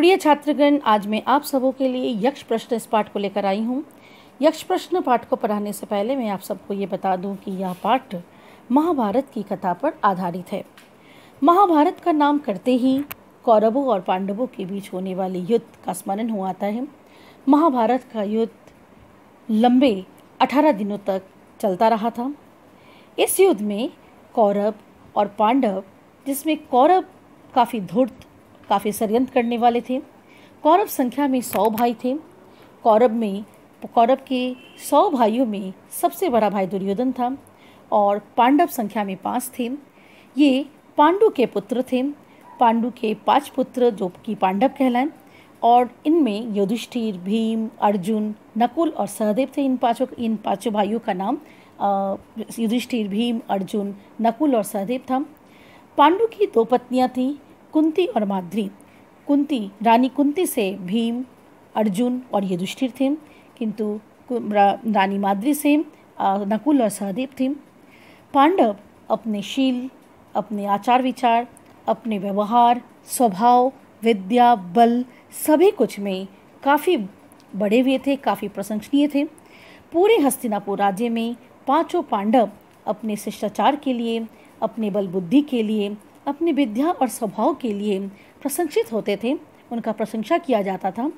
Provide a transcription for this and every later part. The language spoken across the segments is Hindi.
प्रिय छात्रगण, आज मैं आप सबों के लिए यक्ष प्रश्न इस पाठ को लेकर आई हूँ। यक्ष प्रश्न पाठ को पढ़ाने से पहले मैं आप सबको ये बता दूं कि यह पाठ महाभारत की कथा पर आधारित है। महाभारत का नाम करते ही कौरवों और पांडवों के बीच होने वाले युद्ध का स्मरण हो आता है। महाभारत का युद्ध लंबे 18 दिनों तक चलता रहा था। इस युद्ध में कौरव और पांडव, जिसमें कौरव काफ़ी धूर्त, काफ़ी षड्यंत्र करने वाले थे। कौरव संख्या में 100 भाई थे। कौरव के 100 भाइयों में सबसे बड़ा भाई दुर्योधन था और पांडव संख्या में 5 थे। ये पांडु के पुत्र थे। पांडु के 5 पुत्र जो कि पांडव कहलाएं, और इनमें युधिष्ठिर, भीम, अर्जुन, नकुल और सहदेव थे। इन पांचों भाइयों का नाम युधिष्ठिर, भीम, अर्जुन, नकुल और सहदेव था। पांडु की 2 पत्नियां थीं, कुंती और माद्री। रानी कुंती से भीम, अर्जुन और युधिष्ठिर थे, किंतु रानी माद्री से नकुल और सहदेव थे। पांडव अपने शील, अपने आचार विचार, अपने व्यवहार, स्वभाव, विद्या, बल सभी कुछ में काफ़ी बड़े हुए थे, काफ़ी प्रशंसनीय थे। पूरे हस्तिनापुर राज्य में 5 पांडव अपने शिष्टाचार के लिए, अपने बल बुद्धि के लिए, अपनी विद्या और स्वभाव के लिए प्रशंसित होते थे। उनका प्रशंसा किया जाता था,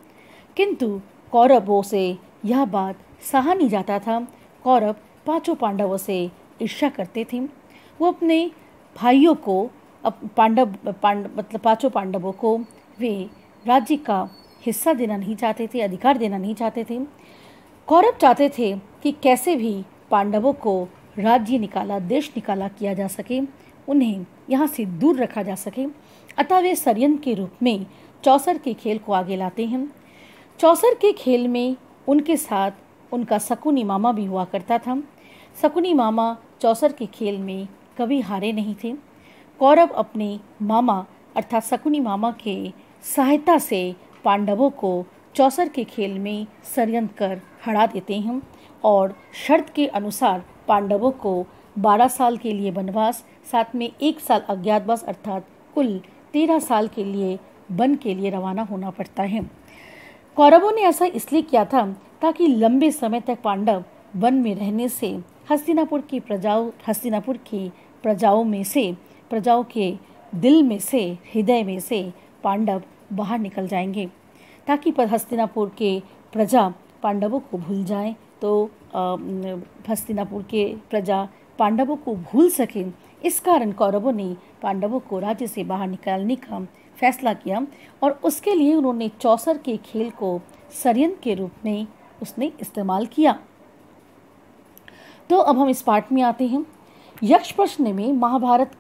किंतु कौरवों से यह बात सहा नहीं जाता था। कौरव 5 पांडवों से ईर्ष्या करते थे। वो अपने भाइयों को, मतलब 5 पांडवों को वे राज्य का हिस्सा देना नहीं चाहते थे, अधिकार देना नहीं चाहते थे। कौरव चाहते थे कि कैसे भी पांडवों को राज्य निकाला, देश निकाला किया जा सके, उन्हें यहाँ से दूर रखा जा सके। अतः वे षड्यंत्र के रूप में चौसर के खेल को आगे लाते हैं। चौसर के खेल में उनके साथ उनका शकुनी मामा भी हुआ करता था। शकुनी मामा चौसर के खेल में कभी हारे नहीं थे। कौरव अपने मामा अर्थात शकुनी मामा के सहायता से पांडवों को चौसर के खेल में षड्यंत्र कर हरा देते हैं और शर्त के अनुसार पांडवों को 12 साल के लिए वनवास, साथ में 1 साल अज्ञातवास अर्थात कुल 13 साल के लिए वन के लिए रवाना होना पड़ता है। कौरवों ने ऐसा इसलिए किया था ताकि लंबे समय तक पांडव वन में रहने से हस्तिनापुर की प्रजाओं के दिल में से, हृदय में से पांडव बाहर निकल जाएंगे, ताकि हस्तिनापुर के प्रजा पांडवों को भूल जाए, तो हस्तिनापुर के प्रजा पांडवों को भूल सके। इस कारण कौरवों ने पांडवों को राज्य से बाहर निकालने का फैसला किया और उसके लिए उन्होंने चौसर के खेल को षड्यंत्र के रूप में उसने इस्तेमाल किया। तो अब हम इस पाठ में आते हैं। यक्ष प्रश्न में महाभारत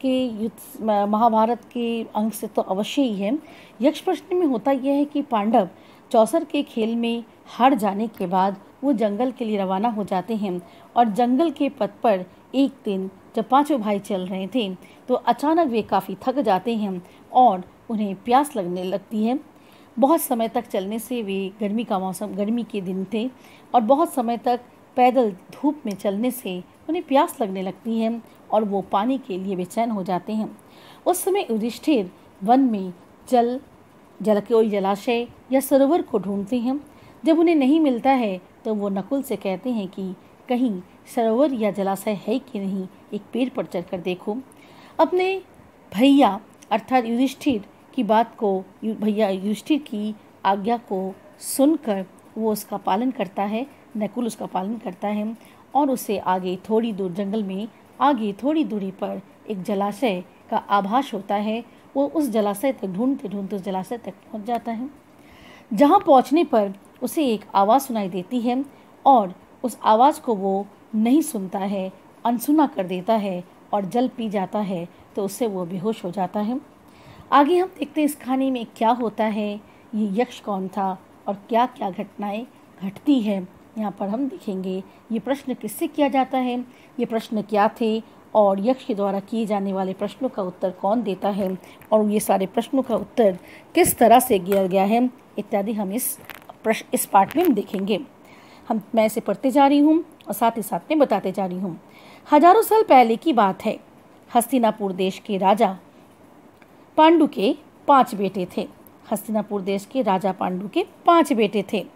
के अंक से तो अवश्य ही है। यक्ष प्रश्न में होता यह है कि पांडव चौसर के खेल में हार जाने के बाद वो जंगल के लिए रवाना हो जाते हैं और जंगल के पथ पर एक दिन जब 5 भाई चल रहे थे तो अचानक वे काफ़ी थक जाते हैं और उन्हें प्यास लगने लगती है। बहुत समय तक चलने से, वे गर्मी के दिन थे और बहुत समय तक पैदल धूप में चलने से उन्हें प्यास लगने लगती है और वो पानी के लिए बेचैन हो जाते हैं। उस समय युधिष्ठिर वन में कोई जलाशय या सरोवर को ढूंढते हैं। जब उन्हें नहीं मिलता है तो वो नकुल से कहते हैं कि कहीं सरोवर या जलाशय है कि नहीं, एक पेड़ पर चढ़कर देखो। अपने भैया अर्थात युधिष्ठिर की आज्ञा को सुनकर वो उसका पालन करता है, नकुल उसका पालन करता है और उसे आगे थोड़ी दूर जंगल में थोड़ी दूरी पर एक जलाशय का आभास होता है। वो उस जलाशय तक ढूंढते उस जलाशय तक पहुंच जाता है, जहां पहुंचने पर उसे एक आवाज़ सुनाई देती है और उस आवाज़ को वो नहीं सुनता है, अनसुना कर देता है और जल पी जाता है, तो उससे वो बेहोश हो जाता है। आगे हम देखते हैं इस कहानी में क्या होता है, ये यक्ष कौन था और क्या क्या घटनाएं घटती है, यहाँ पर हम देखेंगे। ये प्रश्न किससे किया जाता है, ये प्रश्न क्या थे और यक्ष के द्वारा किए जाने वाले प्रश्नों का उत्तर कौन देता है और ये सारे प्रश्नों का उत्तर किस तरह से दिया गया है इत्यादि हम इस पाठ में हम देखेंगे। मैं इसे पढ़ते जा रही हूँ और साथ ही साथ में बताते जा रही हूँ। हजारों साल पहले की बात है। हस्तिनापुर देश के राजा पांडु के 5 बेटे थे। हस्तिनापुर देश के राजा पांडु के 5 बेटे थे,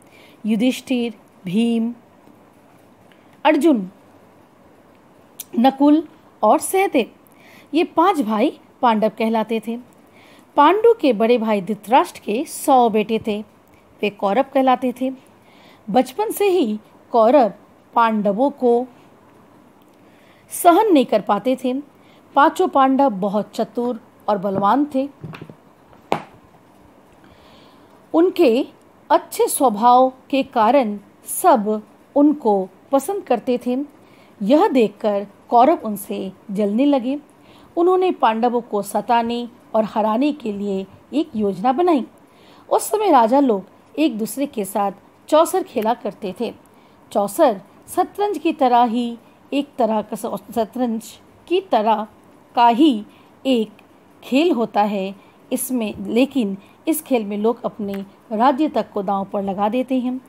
युधिष्ठिर, भीम, अर्जुन, नकुल और सहदेव। ये 5 भाई पांडव कहलाते थे। पांडु के बड़े भाई धृतराष्ट्र के 100 बेटे थे, वे कौरव कहलाते थे। बचपन से ही कौरव पांडवों को सहन नहीं कर पाते थे। 5 पांडव बहुत चतुर और बलवान थे। उनके अच्छे स्वभाव के कारण सब उनको पसंद करते थे। यह देखकर कौरव उनसे जलने लगे। उन्होंने पांडवों को सताने और हराने के लिए एक योजना बनाई। उस समय राजा लोग एक दूसरे के साथ चौसर खेला करते थे। चौसर शतरंज की तरह ही एक खेल होता है। लेकिन इस खेल में लोग अपने राज्य तक को दांव पर लगा देते हैं।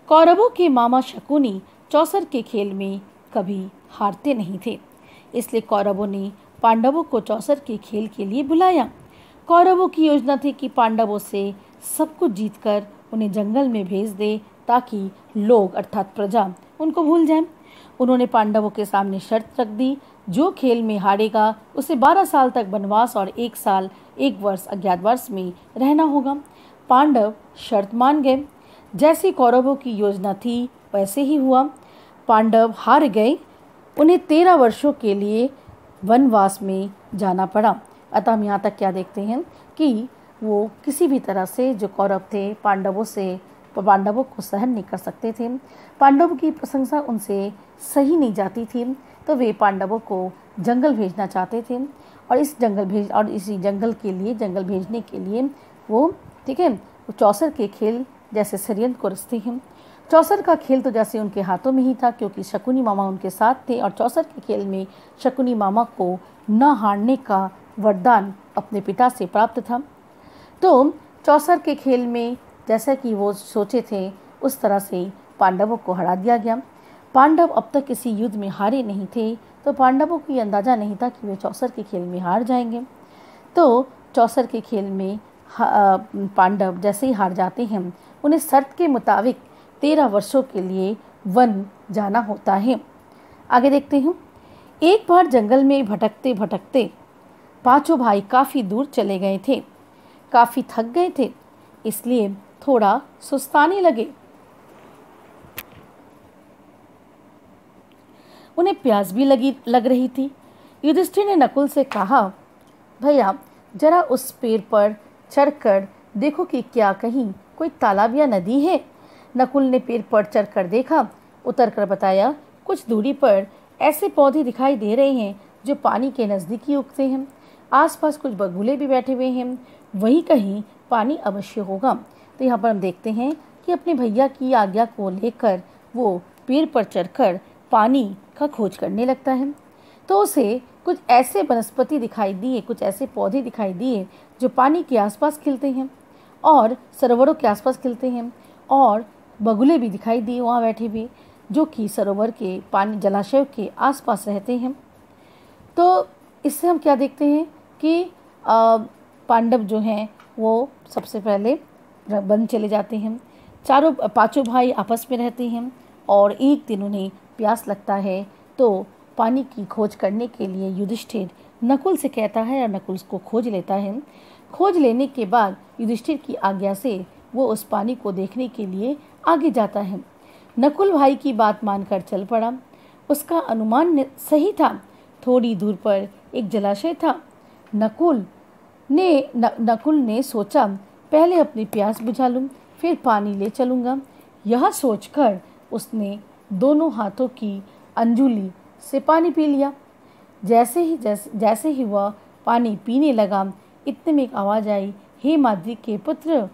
कौरवों के मामा शकुनी चौसर के खेल में कभी हारते नहीं थे, इसलिए कौरवों ने पांडवों को चौसर के खेल के लिए बुलाया। कौरवों की योजना थी कि पांडवों से सब कुछ जीतकर उन्हें जंगल में भेज दे ताकि लोग अर्थात प्रजा उनको भूल जाएं। उन्होंने पांडवों के सामने शर्त रख दी, जो खेल में हारेगा उसे 12 साल तक वनवास और 1 वर्ष अज्ञातवास में रहना होगा। पांडव शर्त मान गए। जैसी कौरवों की योजना थी वैसे ही हुआ। पांडव हार गए। उन्हें 13 वर्षों के लिए वनवास में जाना पड़ा। अतः हम यहाँ तक क्या देखते हैं कि वो किसी भी तरह से जो कौरव थे पांडवों को सहन नहीं कर सकते थे। पांडवों की प्रशंसा उनसे सही नहीं जाती थी, तो वे पांडवों को जंगल भेजना चाहते थे और इसी जंगल भेजने के लिए वो चौसर के खेल जैसे षड्यंत्र को रचते हैं। चौसर का खेल तो जैसे उनके हाथों में ही था, क्योंकि शकुनी मामा उनके साथ थे और चौसर के खेल में शकुनी मामा को न हारने का वरदान अपने पिता से प्राप्त था। तो चौसर के खेल में जैसा कि वो सोचे थे उस तरह से पांडवों को हरा दिया गया। पांडव अब तक किसी युद्ध में हारे नहीं थे, तो पांडवों को अंदाजा नहीं था कि वे चौसर के खेल में हार जाएंगे। तो चौसर के खेल में पांडव जैसे ही हार जाते हैं, उन्हें शर्त के मुताबिक 13 वर्षों के लिए वन जाना होता है। आगे देखते हैं। एक बार जंगल में भटकते भटकते 5 भाई काफ़ी दूर चले गए थे। काफ़ी थक गए थे, इसलिए थोड़ा सुस्ताने लगे। उन्हें प्यास भी लग रही थी। युधिष्ठिर ने नकुल से कहा, भैया जरा उस पेड़ पर चढ़कर देखो कि क्या कहीं कोई तालाब या नदी है। नकुल ने पेड़ पर चढ़कर देखा। उतरकर बताया, कुछ दूरी पर ऐसे पौधे दिखाई दे रहे हैं जो पानी के नज़दीक ही उगते हैं। आसपास कुछ बगुले भी बैठे हुए हैं, वहीं कहीं पानी अवश्य होगा। तो यहाँ पर हम देखते हैं कि अपने भैया की आज्ञा को लेकर वो पेड़ पर चढ़कर पानी का खोज करने लगता है। तो उसे कुछ ऐसे वनस्पति दिखाई दिए, कुछ ऐसे पौधे दिखाई दिए जो पानी के आसपास खिलते हैं और सरोवरों के आसपास खिलते हैं, और बगुले भी दिखाई दिए वहाँ बैठे हुए, जो कि सरोवर के पानी जलाशय के आसपास रहते हैं। तो इससे हम क्या देखते हैं कि पांडव जो हैं वो सबसे पहले वन चले जाते हैं। 5 भाई आपस में रहते हैं और एक दिन उन्हें प्यास लगता है, तो पानी की खोज करने के लिए युधिष्ठिर नकुल से कहता है और नकुल उसको खोज लेता है। खोज लेने के बाद युधिष्ठिर की आज्ञा से वो उस पानी को देखने के लिए आगे जाता है। नकुल भाई की बात मानकर चल पड़ा। उसका अनुमान सही था। थोड़ी दूर पर एक जलाशय था। नकुल ने सोचा, पहले अपनी प्यास बुझा लूं, फिर पानी ले चलूंगा। यह सोचकर उसने दोनों हाथों की अंजुली से पानी पी लिया। जैसे ही वह पानी पीने लगा, इतने में एक आवाज़ आई, हे माद्री के पुत्र,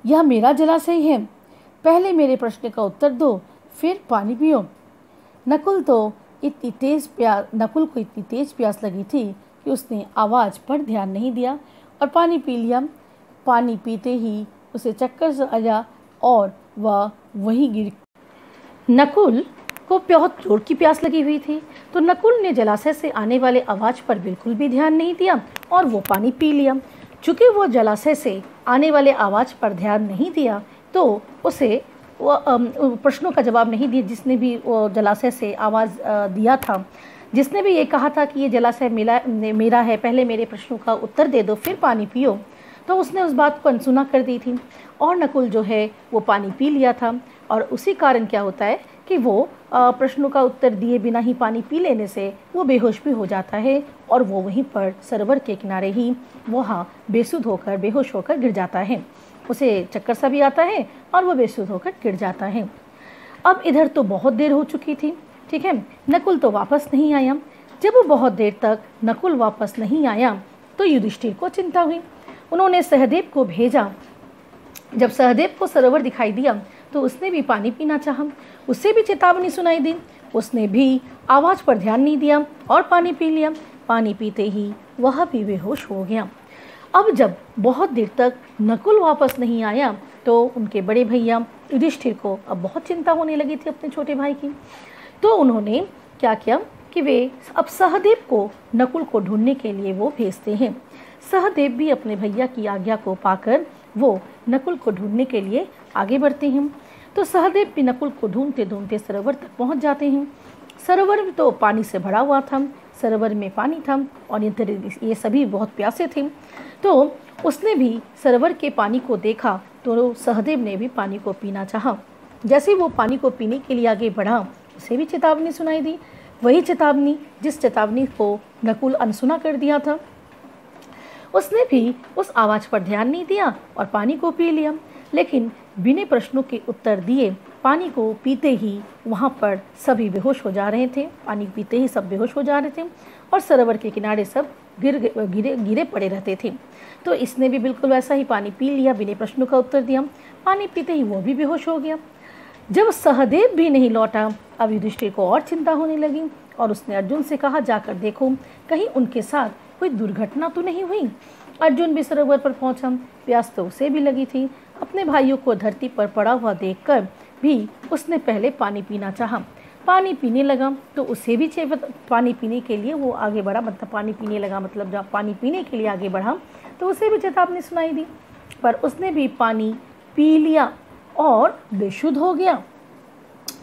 यह मेरा जलाशय है, पहले मेरे प्रश्न का उत्तर दो, फिर पानी पियो। नकुल को इतनी तेज प्यास लगी थी कि उसने आवाज़ पर ध्यान नहीं दिया और पानी पी लिया। पानी पीते ही उसे चक्कर आया और वह वहीं गिर। नकुल को बहुत जोर की प्यास लगी हुई थी, तो नकुल ने जलाशय से आने वाले आवाज़ पर बिल्कुल भी ध्यान नहीं दिया और वो पानी पी लिया। चूंकि वो जलाशय से आने वाले आवाज़ पर ध्यान नहीं दिया तो उसे वो प्रश्नों का जवाब नहीं दिया। जिसने भी वो जलाशय से आवाज़ दिया था, जिसने भी ये कहा था कि ये जलाशय मेरा है, पहले मेरे प्रश्नों का उत्तर दे दो फिर पानी पियो, तो उसने उस बात को अनसुना कर दी थी और नकुल जो है वो पानी पी लिया था। और उसी कारण क्या होता है कि वो प्रश्नों का उत्तर दिए बिना ही पानी पी लेने से वो बेहोश भी हो जाता है और वो वहीं पर सरोवर के किनारे ही वहाँ बेसुध होकर बेहोश होकर गिर जाता है। उसे चक्कर सा भी आता है और वो बेसुध होकर गिर जाता है। अब इधर तो बहुत देर हो चुकी थी, ठीक है, नकुल तो वापस नहीं आया। जब वो बहुत देर तक नकुल वापस नहीं आया तो युधिष्ठिर को चिंता हुई। उन्होंने सहदेव को भेजा। जब सहदेव को सरोवर दिखाई दिया तो उसने भी पानी पीना चाहा। उसे भी चेतावनी सुनाई दी, उसने भी आवाज़ पर ध्यान नहीं दिया और पानी पी लिया। पानी पीते ही वह भी बेहोश हो गया। अब जब बहुत देर तक नकुल वापस नहीं आया तो उनके बड़े भैया युधिष्ठिर को अब बहुत चिंता होने लगी थी अपने छोटे भाई की। तो उन्होंने क्या किया कि वे अब सहदेव को नकुल को ढूंढने के लिए वो भेजते हैं। सहदेव भी अपने भैया की आज्ञा को पाकर वो नकुल को ढूंढने के लिए आगे बढ़ते हैं। तो सहदेव भी नकुल को ढूंढते ढूंढते सरोवर तक पहुंच जाते हैं। सरोवर तो पानी से भरा हुआ था, सरोवर में पानी था और ये सभी बहुत प्यासे थे। तो उसने भी सरोवर के पानी को देखा तो सहदेव ने भी पानी को पीना चाहा। जैसे वो पानी को पीने के लिए आगे बढ़ा उसे भी चेतावनी सुनाई दी, वही चेतावनी जिस चेतावनी को नकुल अनसुना कर दिया था। उसने भी उस आवाज़ पर ध्यान नहीं दिया और पानी को पी लिया। लेकिन बिना प्रश्नों के उत्तर दिए पानी को पीते ही वहाँ पर सभी बेहोश हो जा रहे थे। पानी पीते ही सब बेहोश हो जा रहे थे और सरोवर के किनारे सब गिरे पड़े रहते थे। तो इसने भी बिल्कुल वैसा ही पानी पी लिया, बिना प्रश्नों का उत्तर दिया। पानी पीते ही वो भी बेहोश हो गया। जब सहदेव भी नहीं लौटा अब युधिष्ठिर को और चिंता होने लगी और उसने अर्जुन से कहा जाकर देखो कहीं उनके साथ कोई दुर्घटना तो नहीं हुई। अर्जुन भी सरोवर पर पहुंचा, प्यास तो उसे भी लगी थी। अपने भाइयों को धरती पर पड़ा हुआ देखकर भी उसने पहले पानी पीना चाहा। पानी पीने लगा तो उसे भी पानी पीने के लिए वो आगे बढ़ा, मतलब पानी पीने लगा मतलब जब पानी पीने के लिए आगे बढ़ा तो उसे भी चेतावनी सुनाई दी, पर उसने भी पानी पी लिया और बेशुद्ध हो गया।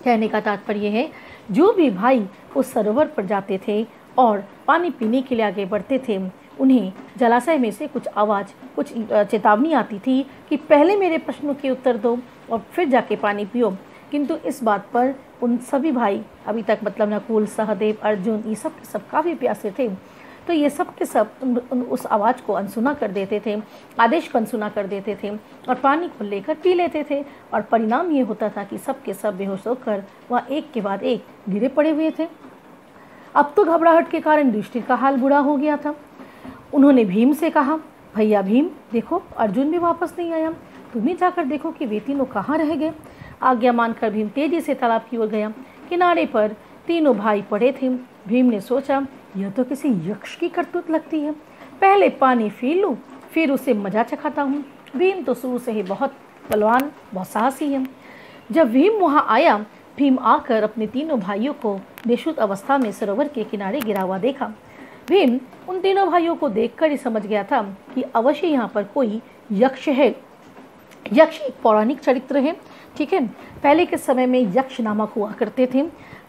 कहने का तात्पर्य है जो भी भाई उस सरोवर पर जाते थे और पानी पीने के लिए आगे बढ़ते थे उन्हें जलाशय में से कुछ आवाज़ कुछ चेतावनी आती थी कि पहले मेरे प्रश्नों के उत्तर दो और फिर जाके पानी पियो। किंतु इस बात पर उन सभी भाई अभी तक मतलब नकुल, सहदेव, अर्जुन ये सब काफ़ी प्यासे थे। तो ये सब के सब उस आवाज़ को अनसुना कर देते थे, आदेश को अनसुना कर देते थे और पानी को लेकर पी लेते थे। और परिणाम ये होता था कि सब के सब बेहोश होकर वह एक के बाद एक गिरे पड़े हुए थे। अब तो घबराहट के कारण युधिष्ठिर का हाल बुरा हो गया था। उन्होंने भीम से कहा, भैया भीम देखो अर्जुन भी वापस नहीं आया, तुम ही जाकर देखो कि वे तीनों कहाँ रह गए। आज्ञा मानकर भीम तेजी से तालाब की ओर गया। किनारे पर तीनों भाई पड़े थे। भीम ने सोचा यह तो किसी यक्ष की करतूत लगती है, पहले पानी पी लूं फिर उसे मजा चखाता हूँ। भीम तो शुरू से ही बहुत बलवान बहुत साहसी है। जब भीम वहाँ आया, भीम आकर अपने तीनों भाइयों को बेशुद्ध अवस्था में सरोवर के किनारे गिरा हुआ देखा। भीम उन तीनों भाइयों को देखकर ही समझ गया था कि अवश्य यहाँ पर कोई यक्ष है। यक्ष एक पौराणिक चरित्र है, ठीक है। पहले के समय में यक्ष नामक हुआ करते थे।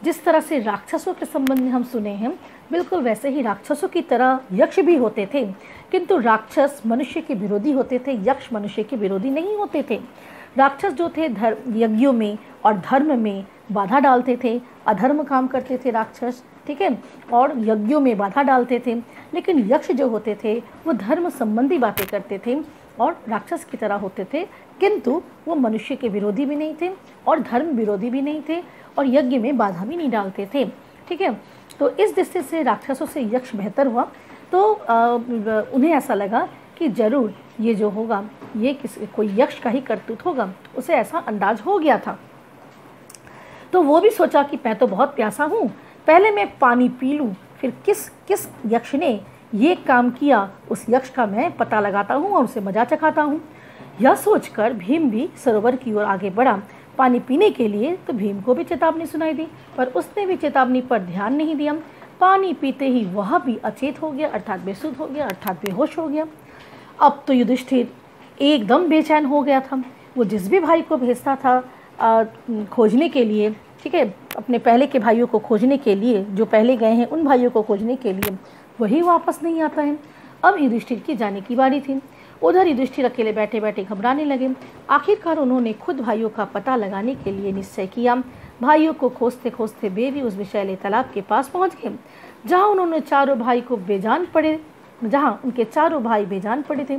जिस तरह से राक्षसों के संबंध में हम सुने हैं बिल्कुल वैसे ही राक्षसों की तरह यक्ष भी होते थे, किंतु राक्षस मनुष्य के विरोधी होते थे, यक्ष मनुष्य के विरोधी नहीं होते थे। राक्षस जो थे यज्ञों में और धर्म में बाधा डालते थे, अधर्म काम करते थे राक्षस, ठीक है, और यज्ञों में बाधा डालते थे। लेकिन यक्ष जो होते थे वो धर्म संबंधी बातें करते थे और राक्षस की तरह होते थे, किंतु वो मनुष्य के विरोधी भी नहीं थे और धर्म विरोधी भी नहीं थे और यज्ञ में बाधा भी नहीं डालते थे, ठीक है। तो इस दृष्टि से राक्षसों से यक्ष बेहतर हुआ। तो उन्हें ऐसा लगा कि जरूर ये जो होगा ये कोई यक्ष का ही करतूत होगा, उसे ऐसा अंदाज हो गया था। तो वो भी सोचा कि मैं तो बहुत प्यासा हूँ, पहले मैं पानी पी लूँ, फिर किस यक्ष ने ये काम किया उस यक्ष का मैं पता लगाता हूँ और उसे मजा चखाता हूँ। यह सोचकर भीम भी सरोवर की ओर आगे बढ़ा पानी पीने के लिए। तो भीम को भी चेतावनी सुनाई दी, पर उसने भी चेतावनी पर ध्यान नहीं दिया। पानी पीते ही वह भी अचेत हो गया, अर्थात बेसुध हो गया, अर्थात बेहोश हो गया। अब तो युधिष्ठिर एकदम बेचैन हो गया था। वो जिस भी भाई को भेजता था खोजने के लिए, ठीक है, अपने पहले के भाइयों को खोजने के लिए, जो पहले गए हैं उन भाइयों को खोजने के लिए, वही वापस नहीं आता है। अब युधिष्ठिर की जाने की बारी थी। उधर युधिष्ठिर अकेले बैठे बैठे घबराने लगे। आखिरकार उन्होंने खुद भाइयों का पता लगाने के लिए निश्चय किया। भाइयों को खोजते खोजते वे भी उस विषैले तालाब के पास पहुंच गए, जहां उनके चारों भाई बेजान पड़े थे।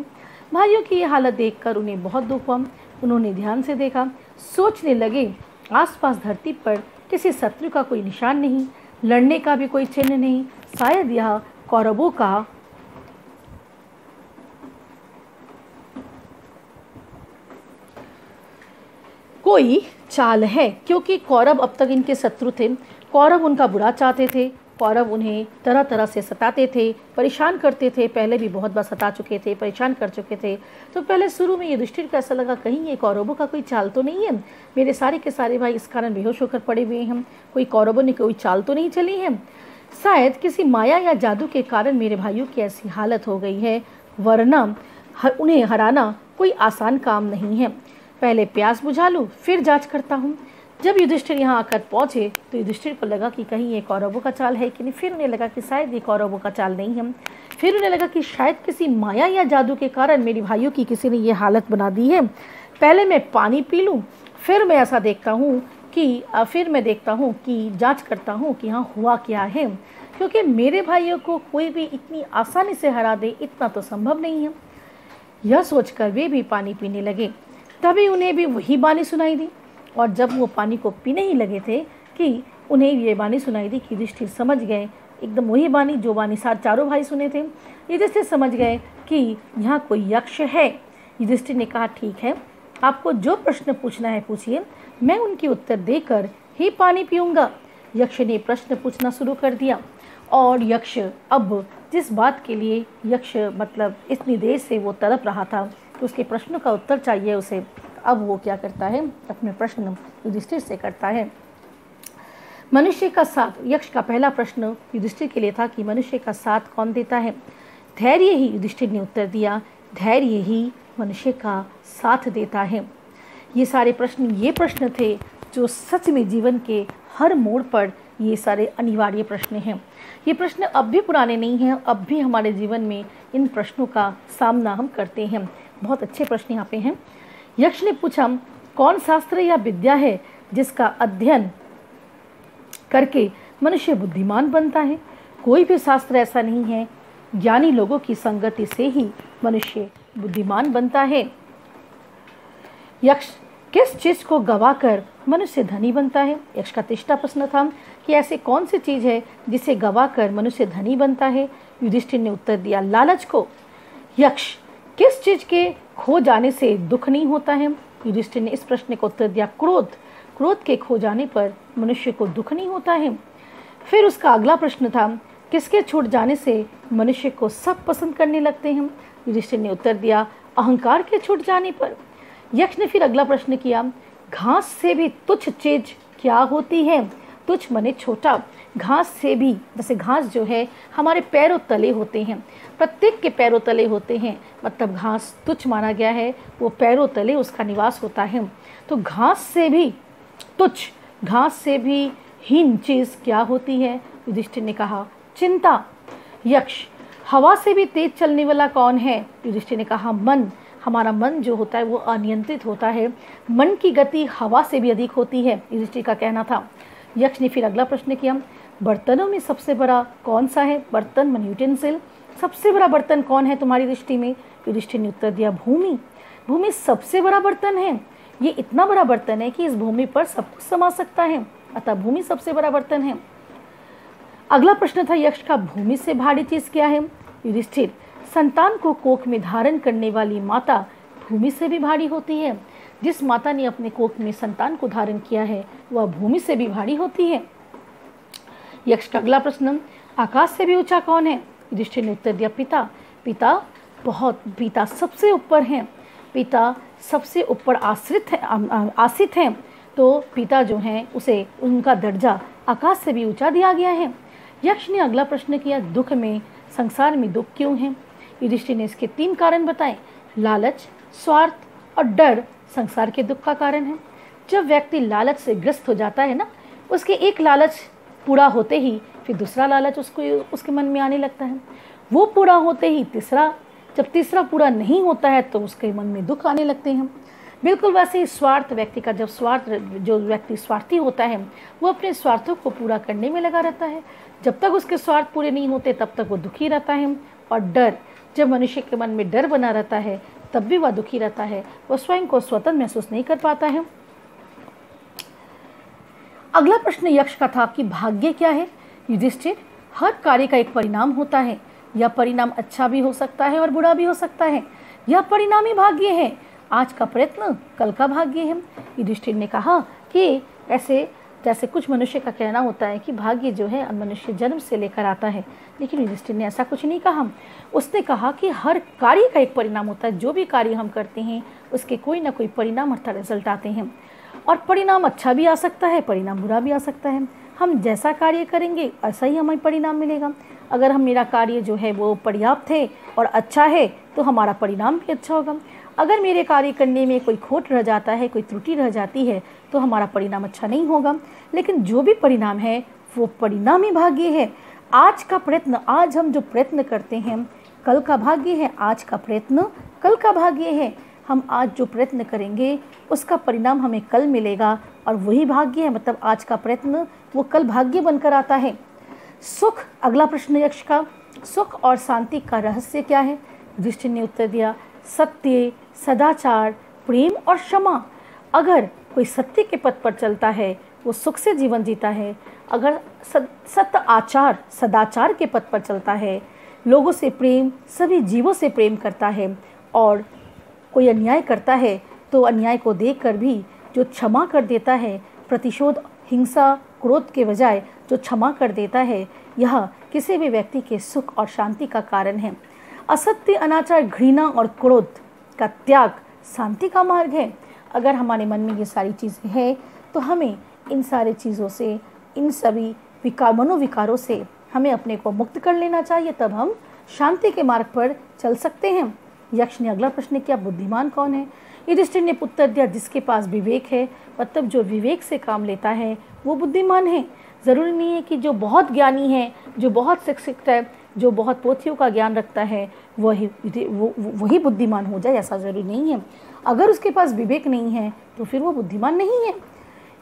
भाइयों की ये हालत देखकर उन्हें बहुत दुख हुआ। उन्होंने ध्यान से देखा, सोचने लगे, आसपास धरती पर किसी शत्रु का कोई निशान नहीं, लड़ने का भी कोई चिन्ह नहीं। शायद यह कौरवों का कोई चाल है, क्योंकि कौरव अब तक इनके शत्रु थे। कौरव उनका बुरा चाहते थे। कौरव उन्हें तरह तरह से सताते थे, परेशान करते थे। पहले भी बहुत बार सता चुके थे, परेशान कर चुके थे। तो पहले शुरू में युधिष्ठिर को ऐसा लगा, कहीं ये कौरवों का कोई चाल तो नहीं है, मेरे सारे के सारे भाई इस कारण बेहोश होकर पड़े हुए हैं, कोई कौरवों ने कोई चाल तो नहीं चली है। शायद किसी माया या जादू के कारण मेरे भाइयों की ऐसी हालत हो गई है, वरना उन्हें हराना कोई आसान काम नहीं है। पहले प्यास बुझा लूँ, फिर जांच करता हूँ। जब युधिष्ठिर यहाँ आकर पहुँचे तो युधिष्ठिर को लगा कि कहीं ये कौरवों का चाल है कि नहीं। फिर उन्हें लगा कि शायद ये कौरवों का चाल नहीं है। फिर उन्हें लगा कि शायद किसी माया या जादू के कारण मेरी भाइयों की किसी ने ये हालत बना दी है। पहले मैं पानी पी लूँ, फिर मैं ऐसा देखता हूँ कि जाँच करता हूँ कि यहाँ हुआ क्या है, क्योंकि मेरे भाइयों को कोई भी इतनी आसानी से हरा दे, इतना तो संभव नहीं है। यह सोचकर वे भी पानी पीने लगे। तभी उन्हें भी वही बानी सुनाई दी, और जब वो पानी को पीने ही लगे थे कि उन्हें ये बानी सुनाई दी कि युधिष्ठिर समझ गए, एकदम वही बानी जो बानी चारों भाई सुने थे। युधिष्ठिर समझ गए कि यहाँ कोई यक्ष है। युधिष्ठिर ने कहा, ठीक है, आपको जो प्रश्न पूछना है पूछिए, मैं उनके उत्तर देकर ही पानी पीऊँगा। यक्ष ने प्रश्न पूछना शुरू कर दिया, और यक्ष अब जिस बात के लिए यक्ष मतलब इतनी देर से वो तड़प रहा था तो उसके प्रश्नों का उत्तर चाहिए उसे, अब वो क्या करता है, अपने प्रश्न युधिष्ठिर से करता है। मनुष्य का साथ, यक्ष का पहला प्रश्न युधिष्ठिर के लिए था कि मनुष्य का साथ कौन देता है। धैर्य ही, युधिष्ठिर ने उत्तर दिया, धैर्य ही मनुष्य का साथ देता है। ये सारे प्रश्न ये प्रश्न थे जो सच में जीवन के हर मोड़ पर ये सारे अनिवार्य प्रश्न हैं। ये प्रश्न अब भी पुराने नहीं हैं, अब भी हमारे जीवन में इन प्रश्नों का सामना हम करते हैं। बहुत अच्छे प्रश्न यहाँ पे हैं। यक्ष ने पूछा, कौन शास्त्र या विद्या है जिसका अध्ययन करके मनुष्य बुद्धिमान बनता है। कोई भी शास्त्र ऐसा नहीं है, ज्ञानी लोगों की संगति से ही मनुष्य बुद्धिमान बनता है। यक्ष, किस चीज को गवाकर मनुष्य धनी बनता है। यक्ष का तीसरा प्रश्न था कि ऐसी कौन सी चीज है जिसे गवाकर मनुष्य धनी बनता है। युधिष्ठिर ने उत्तर दिया, लालच को। यक्ष, किस चीज के खो जाने से दुख नहीं होता है। युधिष्ठिर ने इस प्रश्न को उत्तर दिया, क्रोध। क्रोध के खो जाने पर मनुष्य को दुख नहीं होता है। फिर उसका अगला प्रश्न था, किसके छूट जाने से मनुष्य को सब पसंद करने लगते हैं। युधिष्ठिर ने उत्तर दिया, अहंकार के छूट जाने पर। यक्ष ने फिर अगला प्रश्न किया, घास से भी तुच्छ चीज क्या होती है। तुच्छ माने छोटा, घास से भी, जैसे घास जो है हमारे पैरों तले होते हैं, प्रत्येक के पैरों तले होते हैं, मतलब घास तुच्छ माना गया है, वो पैरों तले उसका निवास होता है। तो घास से भी तुच्छ, घास से भी हीन चीज क्या होती है। युधिष्ठिर ने कहा, चिंता। यक्ष, हवा से भी तेज चलने वाला कौन है। युधिष्ठिर ने कहा, मन। हमारा मन जो होता है वो अनियंत्रित होता है, मन की गति हवा से भी अधिक होती है, युधिष्ठिर का कहना था। यक्ष ने फिर अगला प्रश्न किया, बर्तनों में सबसे बड़ा कौन सा है। बर्तन मन यूटेंसिल, सबसे बड़ा बर्तन कौन है तुम्हारी दृष्टि में। युधिष्ठिर ने उत्तर दिया, भूमि। भूमि सबसे बड़ा बर्तन है, ये इतना बड़ा बर्तन है कि इस भूमि पर सब कुछ समा सकता है, अतः भूमि सबसे बड़ा बर्तन है। अगला प्रश्न था यक्ष का, भूमि से भारी चीज क्या है। युधिष्ठिर, संतान को कोख में धारण करने वाली माता भूमि से भी भारी होती है। जिस माता ने अपने कोख में संतान को धारण किया है वह भूमि से भी भारी होती है। यक्ष का अगला प्रश्न, आकाश से भी ऊंचा कौन है। युधिष्ठिर ने उत्तर दिया, पिता। पिता सबसे ऊपर हैं, पिता सबसे ऊपर आसित हैं, तो पिता जो हैं उसे उनका दर्जा आकाश से भी ऊंचा दिया गया है। यक्ष ने अगला प्रश्न किया, दुख में, संसार में दुख क्यों है। युधिष्ठिर ने इसके 3 कारण बताए। लालच, स्वार्थ और डर संसार के दुख का कारण है। जब व्यक्ति लालच से ग्रस्त हो जाता है ना, उसके एक लालच पूरा होते ही फिर दूसरा लालच उसके मन में आने लगता है। वो पूरा होते ही तीसरा, जब तीसरा पूरा नहीं होता है तो उसके मन में दुख आने लगते हैं। बिल्कुल वैसे ही स्वार्थ व्यक्ति का, जो व्यक्ति स्वार्थी होता है वो अपने स्वार्थों को पूरा करने में लगा रहता है। जब तक उसके स्वार्थ पूरे नहीं होते तब तक वो दुखी रहता है। और डर, जब मनुष्य के मन में डर बना रहता है तब भी वह दुखी रहता है, वह स्वयं को स्वतंत्र महसूस नहीं कर पाता है। अगला प्रश्न यक्ष का था कि भाग्य क्या है। युधिष्ठिर, हर कार्य का एक परिणाम होता है। यह परिणाम अच्छा भी हो सकता है और बुरा भी हो सकता है। यह परिणाम ही भाग्य है। आज का प्रयत्न कल का भाग्य है। युधिष्ठिर ने कहा कि ऐसे जैसे कुछ मनुष्य का कहना होता है कि भाग्य जो है मनुष्य जन्म से लेकर आता है, लेकिन युधिष्ठिर ने ऐसा कुछ नहीं कहा। उसने कहा कि हर कार्य का एक परिणाम होता है। जो भी कार्य हम करते हैं उसके कोई ना कोई परिणाम अर्थात रिजल्ट आते हैं, और परिणाम अच्छा भी आ सकता है, परिणाम बुरा भी आ सकता है। हम जैसा कार्य करेंगे ऐसा ही हमें परिणाम मिलेगा। अगर मेरा कार्य जो है वो पर्याप्त है और अच्छा है तो हमारा परिणाम भी अच्छा होगा। अगर मेरे कार्य करने में कोई खोट रह जाता है, कोई त्रुटि रह जाती है तो हमारा परिणाम अच्छा नहीं होगा। लेकिन जो भी परिणाम है वो परिणाम ही भाग्य है। आज का प्रयत्न, आज हम जो प्रयत्न करते हैं कल का भाग्य है। आज का प्रयत्न कल का भाग्य है। हम आज जो प्रयत्न करेंगे उसका परिणाम हमें कल मिलेगा और वही भाग्य है। मतलब आज का प्रयत्न वो कल भाग्य बनकर आता है। सुख, अगला प्रश्न यक्ष का, सुख और शांति का रहस्य क्या है। युधिष्ठिर ने उत्तर दिया, सत्य, सदाचार, प्रेम और क्षमा। अगर कोई सत्य के पथ पर चलता है वो सुख से जीवन जीता है। अगर सत्य आचार, सदाचार के पथ पर चलता है, लोगों से प्रेम, सभी जीवों से प्रेम करता है और कोई अन्याय करता है तो अन्याय को देखकर भी जो क्षमा कर देता है, प्रतिशोध, हिंसा, क्रोध के बजाय जो क्षमा कर देता है, यह किसी भी व्यक्ति के सुख और शांति का कारण है। असत्य, अनाचार, घृणा और क्रोध का त्याग शांति का मार्ग है। अगर हमारे मन में ये सारी चीज़ें हैं तो हमें इन सारी चीज़ों से, इन सभी मनोविकारों से हमें अपने को मुक्त कर लेना चाहिए, तब हम शांति के मार्ग पर चल सकते हैं। यक्ष ने अगला प्रश्न किया, बुद्धिमान कौन है। युधिष्ठिर ने उत्तर दिया, जिसके पास विवेक है, मतलब जो विवेक से काम लेता है वो बुद्धिमान है। ज़रूरी नहीं है कि जो बहुत ज्ञानी है, जो बहुत शिक्षित है, जो बहुत पोथियों का ज्ञान रखता है वही बुद्धिमान हो जाए, ऐसा ज़रूरी नहीं है। अगर उसके पास विवेक नहीं है तो फिर वो बुद्धिमान नहीं है।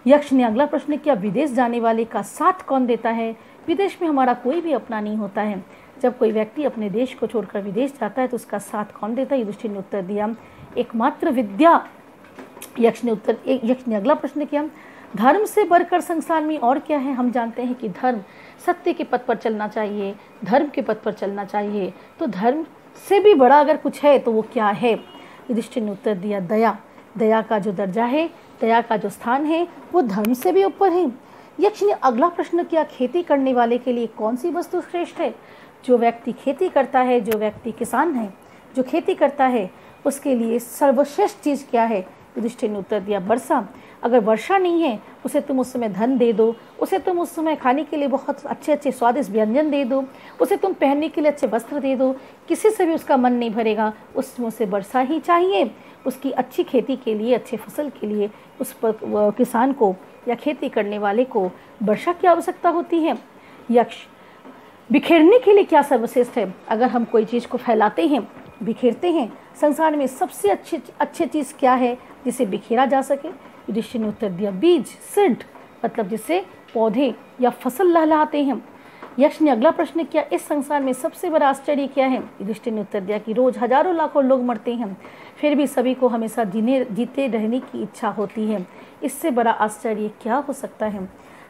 यक्ष ने अगला प्रश्न किया, विदेश जाने वाले का साथ कौन देता है। विदेश में हमारा कोई भी अपना नहीं होता है। जब कोई व्यक्ति अपने देश को छोड़कर विदेश जाता है तो उसका साथ कौन देता है। युधिष्ठिर ने उत्तर दिया, एकमात्र विद्या। यक्ष ने अगला प्रश्न किया, धर्म से बढ़कर संसार में और क्या है। हम जानते हैं कि धर्म, सत्य के पथ पर चलना चाहिए, धर्म के पथ पर चलना चाहिए, तो धर्म से भी बड़ा अगर कुछ है तो वो क्या है। युधिष्ठिर ने उत्तर दिया, दया। दया का जो दर्जा है, दया का जो स्थान है वो धर्म से भी ऊपर है। यक्ष ने अगला प्रश्न किया, खेती करने वाले के लिए कौन सी वस्तु श्रेष्ठ है। जो व्यक्ति खेती करता है, जो व्यक्ति किसान है, जो खेती करता है, उसके लिए सर्वश्रेष्ठ चीज़ क्या है। युधिष्ठिर ने उत्तर दिया, वर्षा। अगर वर्षा नहीं है उसे तुम उस समय धन दे दो, उसे तुम उस समय खाने के लिए बहुत अच्छे अच्छे स्वादिष्ट व्यंजन दे दो, उसे तुम पहनने के लिए अच्छे वस्त्र दे दो, किसी से भी उसका मन नहीं भरेगा। उसे वर्षा ही चाहिए। उसकी अच्छी खेती के लिए, अच्छे फसल के लिए उस पर किसान को या खेती करने वाले को वर्षा की आवश्यकता होती है। यक्ष, बिखेरने के लिए क्या सर्वश्रेष्ठ है। अगर हम कोई चीज़ को फैलाते हैं, बिखेरते हैं, संसार में सबसे अच्छी चीज़ क्या है जिसे बिखेरा जा सके। युधिष्ठिर ने उत्तर दिया, बीज, सीड, मतलब जिससे पौधे या फसल लहलाते हैं। यक्ष ने अगला प्रश्न किया, इस संसार में सबसे बड़ा आश्चर्य क्या है। युधिष्ठिर ने उत्तर दिया कि रोज हजारों लाखों लोग मरते हैं, फिर भी सभी को हमेशा जीते रहने की इच्छा होती है। इससे बड़ा आश्चर्य क्या हो सकता है।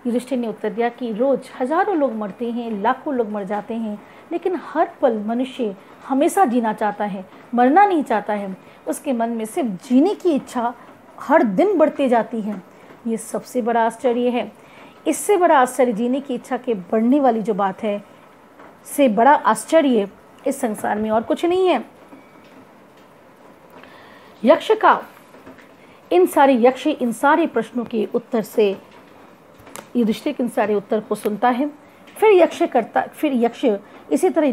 युधिष्ठिर ने उत्तर दिया कि रोज हजारों लोग मरते हैं, लाखों लोग मर जाते हैं, लेकिन हर पल मनुष्य हमेशा जीना चाहता है, मरना नहीं चाहता है। उसके मन में सिर्फ जीने की इच्छा हर दिन बढ़ती जाती है। ये सबसे बड़ा आश्चर्य है। इससे बड़ा आश्चर्य, जीने की इच्छा के बढ़ने वाली जो बात है, से बड़ा आश्चर्य इस संसार में और कुछ नहीं है। यक्ष इन सारे प्रश्नों के उत्तर से युधिष्ठिर इन सारे उत्तर को सुनता है। फिर यक्ष इसी तरह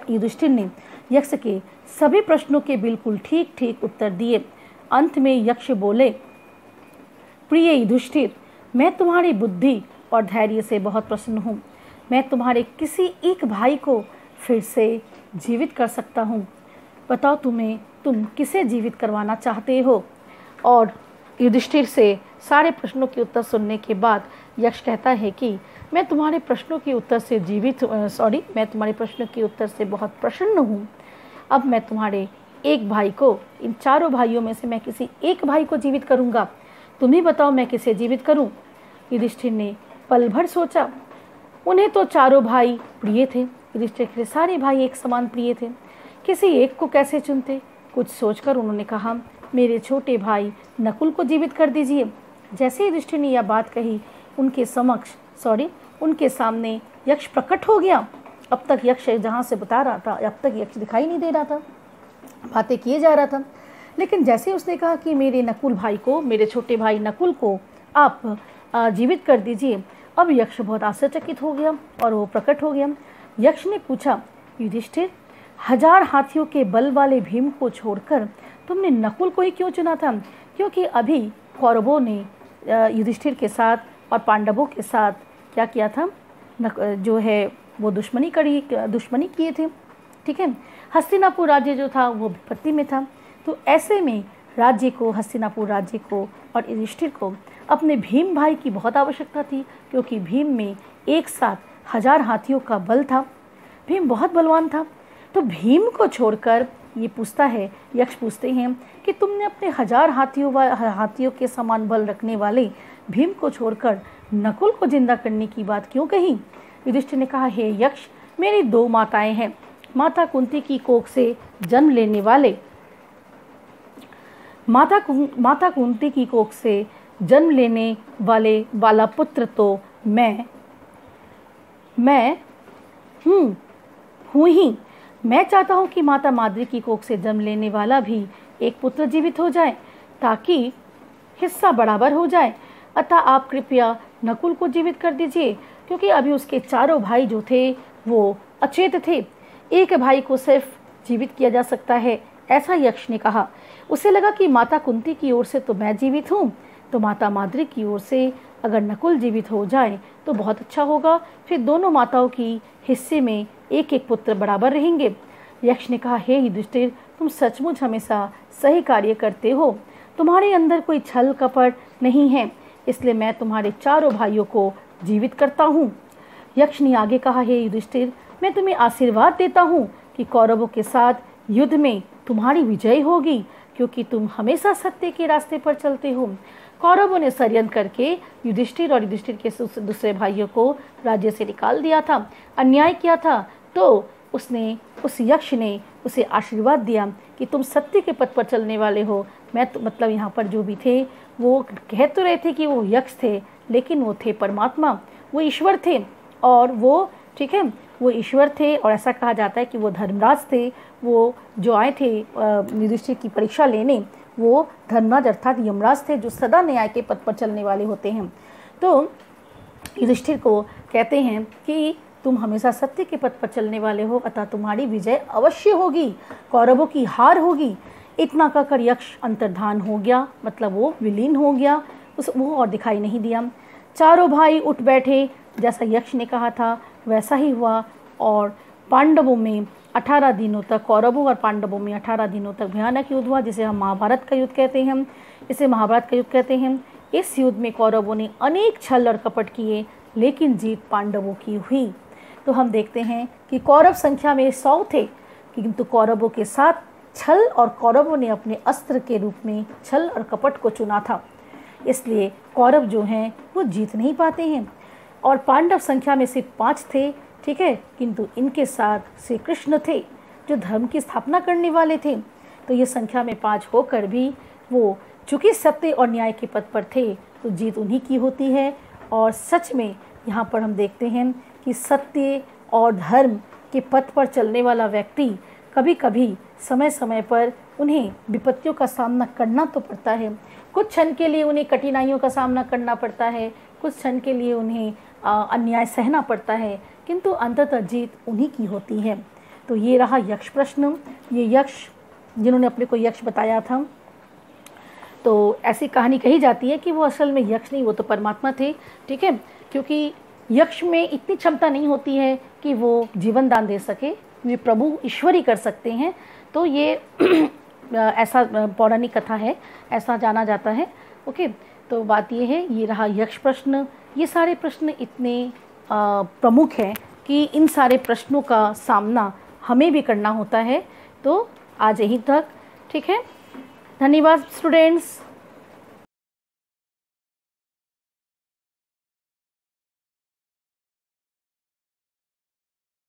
युधिष्ठिर ने यक्ष के सभी प्रश्नों के बिल्कुल ठीक ठीक उत्तर दिए। अंत में यक्ष बोले, प्रिय युधिष्ठिर, मैं तुम्हारी बुद्धि और धैर्य से बहुत प्रसन्न हूँ। मैं तुम्हारे किसी एक भाई को फिर से जीवित कर सकता हूँ। बताओ तुम किसे जीवित करवाना चाहते हो। और युधिष्ठिर से सारे प्रश्नों के उत्तर सुनने के बाद यक्ष कहता है कि मैं तुम्हारे प्रश्नों के उत्तर से बहुत प्रसन्न हूँ। अब मैं तुम्हारे एक भाई को, इन चारों भाइयों में से मैं किसी एक भाई को जीवित करूँगा। तुम ही बताओ मैं किसे जीवित करूँ। युधिष्ठिर ने पल भर सोचा। उन्हें तो चारों भाई प्रिय थे। युधिष्ठिर के सारे भाई एक समान प्रिय थे। किसी एक को कैसे चुनते। कुछ सोचकर उन्होंने कहा, मेरे छोटे भाई नकुल को जीवित कर दीजिए। जैसे युधिष्ठिर ने यह बात कही, उनके सामने यक्ष प्रकट हो गया। अब तक यक्ष जहाँ से बता रहा था, अब तक यक्ष दिखाई नहीं दे रहा था, बातें किए जा रहा था। लेकिन जैसे उसने कहा कि मेरे छोटे भाई नकुल को आप जीवित कर दीजिए, अब यक्ष बहुत आश्चर्यचकित हो गया और वो प्रकट हो गया। यक्ष ने पूछा, युधिष्ठिर, 1000 हाथियों के बल वाले भीम को छोड़कर तुमने नकुल को ही क्यों चुना था। क्योंकि अभी कौरवों ने युधिष्ठिर के साथ और पांडवों के साथ क्या किया था, जो है वो दुश्मनी किए थे। ठीक है, हस्तिनापुर राज्य जो था वो विपत्ति में था। तो ऐसे में हस्तिनापुर राज्य को और युधिष्ठिर को अपने भीम भाई की बहुत आवश्यकता थी, क्योंकि भीम में एक साथ 1000 हाथियों का बल था। भीम बहुत बलवान था। तो भीम को छोड़कर यक्ष पूछते हैं कि तुमने अपने 1000 हाथियों के समान बल रखने वाले भीम को छोड़कर नकुल को जिंदा करने की बात क्यों कही। युधिष्ठिर ने कहा, हे यक्ष, मेरी 2 माताएं हैं। माता कुंती की कोख से जन्म लेने वाला पुत्र तो मैं हूँ ही। मैं चाहता हूँ कि माता माद्री की कोख से जन्म लेने वाला भी एक पुत्र जीवित हो जाए, ताकि हिस्सा बराबर हो जाए। अतः आप कृपया नकुल को जीवित कर दीजिए, क्योंकि अभी उसके चारों भाई जो थे वो अचेत थे। एक भाई को सिर्फ जीवित किया जा सकता है, ऐसा यक्ष ने कहा। उसे लगा कि माता कुंती की ओर से तो मैं जीवित हूँ, तो माता माद्री की ओर से अगर नकुल जीवित हो जाए तो बहुत अच्छा होगा। फिर दोनों माताओं की हिस्से में एक एक पुत्र बराबर रहेंगे। यक्ष ने कहा, हे युधिष्ठिर, तुम सचमुच हमेशा सही कार्य करते हो। तुम्हारे अंदर कोई छल कपट नहीं है, इसलिए मैं तुम्हारे चारों भाइयों को जीवित करता हूँ। यक्ष ने आगे कहा, हे युधिष्ठिर, मैं तुम्हें आशीर्वाद देता हूँ कि कौरवों के साथ युद्ध में तुम्हारी विजय होगी, क्योंकि तुम हमेशा सत्य के रास्ते पर चलते हो। कौरवों ने षड्यंत्र करके युधिष्ठिर और युधिष्ठिर के दूसरे भाइयों को राज्य से निकाल दिया था, अन्याय किया था। तो उस यक्ष ने उसे आशीर्वाद दिया कि तुम सत्य के पथ पर चलने वाले हो। मतलब यहाँ पर जो भी थे वो कह तो रहे थे कि वो यक्ष थे, लेकिन वो थे परमात्मा, वो ईश्वर थे। और वो ठीक है, वो ईश्वर थे, और ऐसा कहा जाता है कि वो धर्मराज थे। वो जो आए थे युधिष्ठिर की परीक्षा लेने, वो धर्मराज अर्थात यमराज थे, जो सदा न्याय के पथ पर चलने वाले होते हैं। तो युधिष्ठिर को कहते हैं कि तुम हमेशा सत्य के पथ पर चलने वाले हो, अतः तुम्हारी विजय अवश्य होगी, कौरवों की हार होगी। इतना कहकर यक्ष अंतर्धान हो गया, मतलब वो विलीन हो गया, वो और दिखाई नहीं दिया। चारों भाई उठ बैठे, जैसा यक्ष ने कहा था वैसा ही हुआ। और पांडवों में 18 दिनों तक, कौरवों और पांडवों में 18 दिनों तक भयानक युद्ध हुआ, जिसे हम महाभारत का युद्ध कहते हैं। इस युद्ध में कौरवों ने अनेक छल और कपट किए, लेकिन जीत पांडवों की हुई। तो हम देखते हैं कि कौरव संख्या में 100 थे, किंतु कौरवों के साथ छल, और कौरवों ने अपने अस्त्र के रूप में छल और कपट को चुना था। इसलिए कौरव जो हैं वो जीत नहीं पाते हैं। और पांडव संख्या में सिर्फ 5 थे, ठीक है, किंतु इनके साथ श्री कृष्ण थे, जो धर्म की स्थापना करने वाले थे। तो ये संख्या में 5 होकर भी वो चूँकि सत्य और न्याय के पथ पर थे, तो जीत उन्हीं की होती है। और सच में यहाँ पर हम देखते हैं कि सत्य और धर्म के पथ पर चलने वाला व्यक्ति कभी कभी समय समय पर उन्हें विपत्तियों का सामना करना तो पड़ता है। कुछ क्षण के लिए उन्हें कठिनाइयों का सामना करना पड़ता है, कुछ क्षण के लिए उन्हें अन्याय सहना पड़ता है, किंतु अंततः जीत उन्हीं की होती है। तो ये रहा यक्ष प्रश्न। ये यक्ष जिन्होंने अपने को यक्ष बताया था, तो ऐसी कहानी कही जाती है कि वो असल में यक्ष नहीं, वो तो परमात्मा थे, ठीक है, क्योंकि यक्ष में इतनी क्षमता नहीं होती है कि वो जीवन दान दे सके, वे प्रभु ईश्वर ही कर सकते हैं। तो ये ऐसा पौराणिक कथा है, ऐसा जाना जाता है। ओके, तो बात ये है, ये रहा यक्ष प्रश्न। ये सारे प्रश्न इतने प्रमुख हैं कि इन सारे प्रश्नों का सामना हमें भी करना होता है। तो आज यहीं तक, ठीक है। धन्यवाद स्टूडेंट्स।